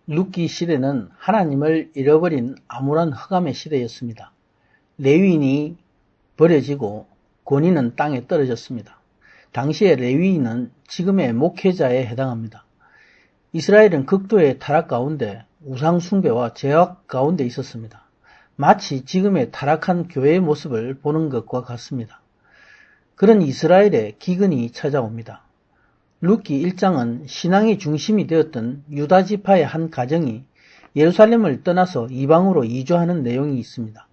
룻기 시대는 하나님을 잃어버린 암울한 흑암의 시대였습니다. 레위인이 버려지고 권위는 땅에 떨어졌습니다. 당시의 레위인은 지금의 목회자에 해당합니다. 이스라엘은 극도의 타락 가운데 우상 숭배와 죄악 가운데 있었습니다. 마치 지금의 타락한 교회의 모습을 보는 것과 같습니다. 그런 이스라엘에 기근이 찾아옵니다. 룻기 1장은 신앙의 중심이 되었던 유다 지파의 한 가정이 예루살렘을 떠나서 이방으로 이주하는 내용이 있습니다.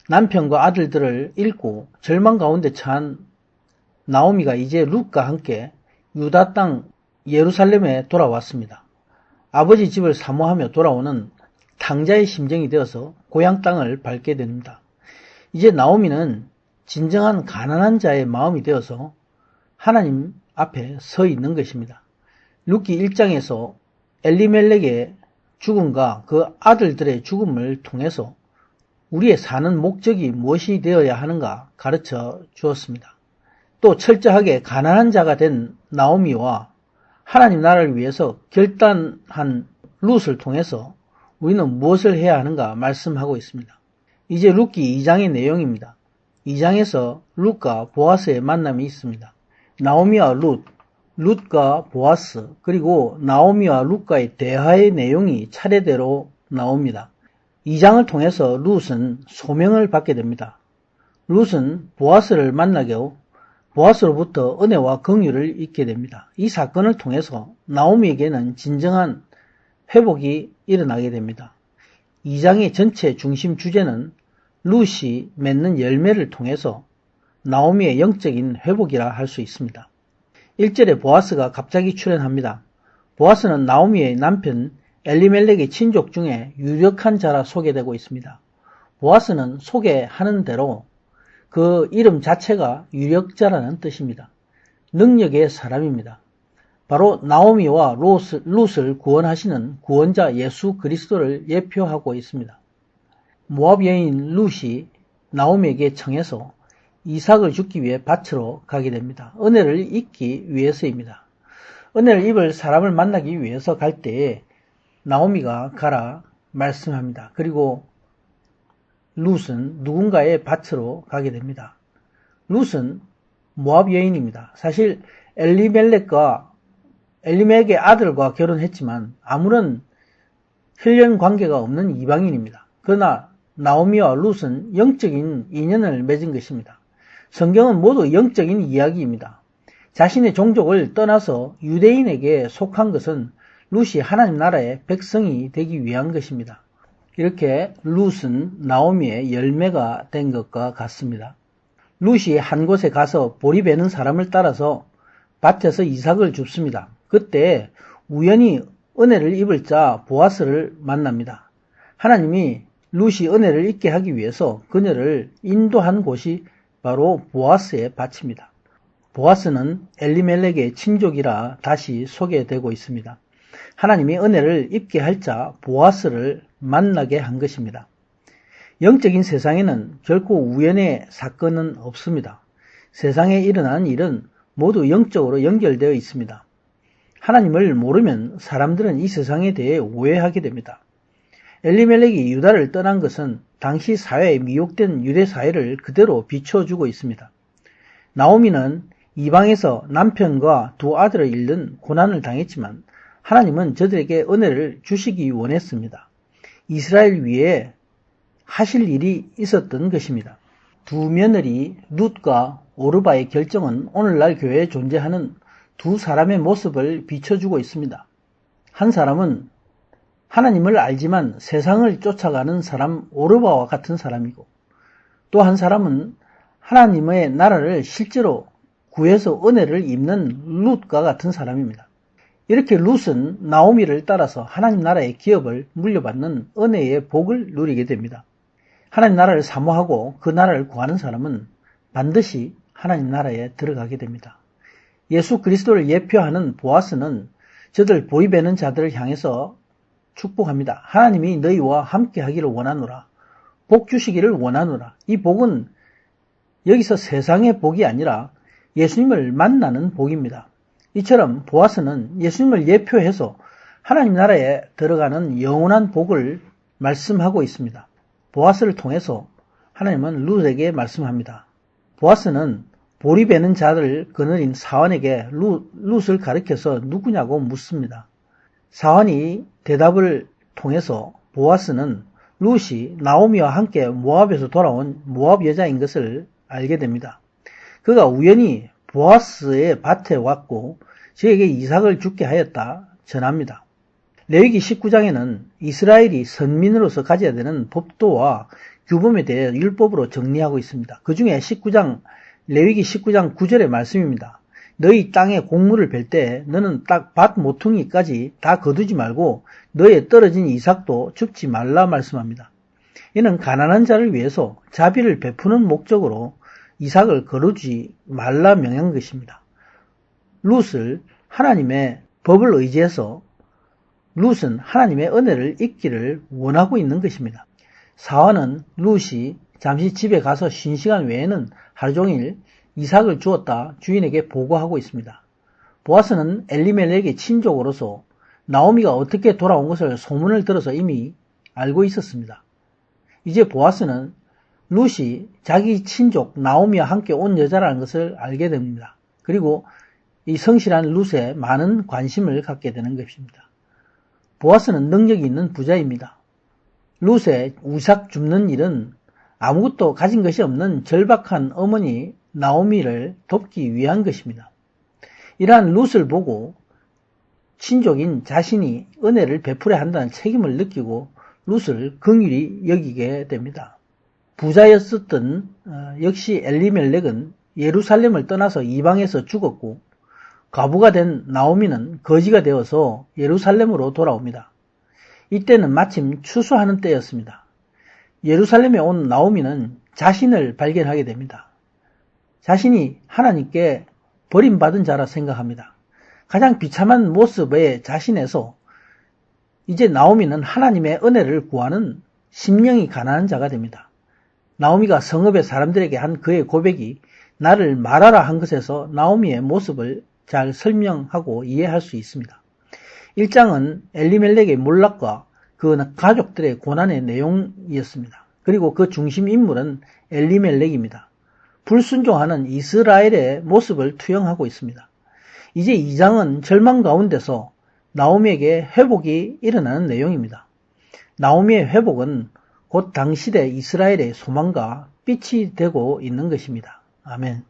남편과 아들들을 잃고 절망 가운데 처한 나오미가 이제 룻과 함께 유다 땅 예루살렘에 돌아왔습니다. 아버지 집을 사모하며 돌아오는 탕자의 심정이 되어서 고향 땅을 밟게 됩니다. 이제 나오미는 진정한 가난한 자의 마음이 되어서 하나님 앞에 서 있는 것입니다. 룻기 1장에서 엘리멜렉의 죽음과 그 아들들의 죽음을 통해서 우리의 사는 목적이 무엇이 되어야 하는가 가르쳐 주었습니다. 또 철저하게 가난한 자가 된 나오미와 하나님 나라를 위해서 결단한 룻을 통해서 우리는 무엇을 해야 하는가 말씀하고 있습니다. 이제 룻기 2장의 내용입니다. 2장에서 룻과 보아스의 만남이 있습니다. 나오미와 룻과 보아스, 그리고 나오미와 룻과의 대화의 내용이 차례대로 나옵니다. 2장을 통해서 룻은 소명을 받게 됩니다. 룻은 보아스를 만나게 하고 보아스로부터 은혜와 긍휼을 잊게 됩니다. 이 사건을 통해서 나오미에게는 진정한 회복이 일어나게 됩니다. 2장의 전체 중심 주제는 룻이 맺는 열매를 통해서 나오미의 영적인 회복이라 할 수 있습니다. 1절에 보아스가 갑자기 출현합니다. 보아스는 나오미의 남편 엘리멜렉의 친족 중에 유력한 자라 소개되고 있습니다. 보아스는 소개하는 대로 그 이름 자체가 유력자라는 뜻입니다. 능력의 사람입니다. 바로 나오미와 룻을 구원하시는 구원자 예수 그리스도를 예표하고 있습니다. 모압 여인 룻이 나오미에게 청해서 이삭을 죽기 위해 밭으로 가게 됩니다. 은혜를 잊기 위해서입니다. 은혜를 입을 사람을 만나기 위해서 갈 때에 나오미가 가라 말씀합니다. 그리고 룻은 누군가의 밭으로 가게 됩니다. 룻은 모압 여인입니다. 사실 엘리멜렉의 아들과 결혼했지만 아무런 혈연 관계가 없는 이방인입니다. 그러나 나오미와 룻은 영적인 인연을 맺은 것입니다. 성경은 모두 영적인 이야기입니다. 자신의 종족을 떠나서 유대인에게 속한 것은 룻이 하나님 나라의 백성이 되기 위한 것입니다. 이렇게 룻은 나오미의 열매가 된 것과 같습니다. 룻이 한 곳에 가서 보리 베는 사람을 따라서 밭에서 이삭을 줍습니다. 그때 우연히 은혜를 입을 자 보아스를 만납니다. 하나님이 룻이 은혜를 입게 하기 위해서 그녀를 인도한 곳이 바로 보아스의 밭입니다. 보아스는 엘리멜렉의 친족이라 다시 소개되고 있습니다. 하나님이 은혜를 입게 할 자 보아스를 만나게 한 것입니다. 영적인 세상에는 결코 우연의 사건은 없습니다. 세상에 일어나는 일은 모두 영적으로 연결되어 있습니다. 하나님을 모르면 사람들은 이 세상에 대해 오해하게 됩니다. 엘리멜렉이 유다를 떠난 것은 당시 사회에 미혹된 유대 사회를 그대로 비춰주고 있습니다. 나오미는 이방에서 남편과 두 아들을 잃는 고난을 당했지만 하나님은 저들에게 은혜를 주시기 원했습니다. 이스라엘 위에 하실 일이 있었던 것입니다. 두 며느리 룻과 오르바의 결정은 오늘날 교회에 존재하는 두 사람의 모습을 비춰주고 있습니다. 한 사람은 하나님을 알지만 세상을 쫓아가는 사람 오르바와 같은 사람이고, 또 한 사람은 하나님의 나라를 실제로 구해서 은혜를 입는 룻과 같은 사람입니다. 이렇게 룻은 나오미를 따라서 하나님 나라의 기업을 물려받는 은혜의 복을 누리게 됩니다. 하나님 나라를 사모하고 그 나라를 구하는 사람은 반드시 하나님 나라에 들어가게 됩니다. 예수 그리스도를 예표하는 보아스는 저들 보리 베는 자들을 향해서 축복합니다. 하나님이 너희와 함께 하기를 원하노라. 복 주시기를 원하노라. 이 복은 여기서 세상의 복이 아니라 예수님을 만나는 복입니다. 이처럼 보아스는 예수님을 예표해서 하나님 나라에 들어가는 영원한 복을 말씀하고 있습니다. 보아스를 통해서 하나님은 룻에게 말씀합니다. 보아스는 보리 베는 자를 거느린 사환에게 룻을 가리켜서 누구냐고 묻습니다. 사환이 대답을 통해서 보아스는 룻이 나오미와 함께 모압에서 돌아온 모압 여자인 것을 알게 됩니다. 그가 우연히 보아스의 밭에 왔고 저에게 이삭을 죽게 하였다 전합니다. 레위기 19장에는 이스라엘이 선민으로서 가져야 되는 법도와 규범에 대해 율법으로 정리하고 있습니다. 그 중에 레위기 19장 9절의 말씀입니다. 너희 땅에 곡물을 벨 때 너는 딱 밭 모퉁이까지 다 거두지 말고 너의 떨어진 이삭도 줍지 말라 말씀합니다. 이는 가난한 자를 위해서 자비를 베푸는 목적으로 이삭을 거두지 말라 명한 것입니다. 룻을 하나님의 법을 의지해서 룻은 하나님의 은혜를 잊기를 원하고 있는 것입니다. 사환은 룻이 잠시 집에 가서 쉰 시간 외에는 하루 종일 이삭을 주었다 주인에게 보고하고 있습니다. 보아스는 엘리멜렉의 친족으로서 나오미가 어떻게 돌아온 것을 소문을 들어서 이미 알고 있었습니다. 이제 보아스는 룻이 자기 친족 나오미와 함께 온 여자라는 것을 알게 됩니다. 그리고 이 성실한 룻에 많은 관심을 갖게 되는 것입니다. 보아스는 능력이 있는 부자입니다. 룻의 이삭 줍는 일은 아무것도 가진 것이 없는 절박한 어머니 나오미를 돕기 위한 것입니다. 이러한 룻을 보고 친족인 자신이 은혜를 베풀어야 한다는 책임을 느끼고 룻을 긍휼히 여기게 됩니다. 부자였었던 역시 엘리멜렉은 예루살렘을 떠나서 이방에서 죽었고 과부가 된 나오미는 거지가 되어서 예루살렘으로 돌아옵니다. 이때는 마침 추수하는 때였습니다. 예루살렘에 온 나오미는 자신을 발견하게 됩니다. 자신이 하나님께 버림받은 자라 생각합니다. 가장 비참한 모습의 자신에서 이제 나오미는 하나님의 은혜를 구하는 심령이 가난한 자가 됩니다. 나오미가 성읍의 사람들에게 한 그의 고백이 나를 말하라 한 것에서 나오미의 모습을 잘 설명하고 이해할 수 있습니다. 1장은 엘리멜렉의 몰락과 그 가족들의 고난의 내용이었습니다. 그리고 그 중심 인물은 엘리멜렉입니다. 불순종하는 이스라엘의 모습을 투영하고 있습니다. 이제 2장은 절망 가운데서 나오미에게 회복이 일어나는 내용입니다. 나오미의 회복은 곧 당시대 이스라엘의 소망과 빛이 되고 있는 것입니다. 아멘.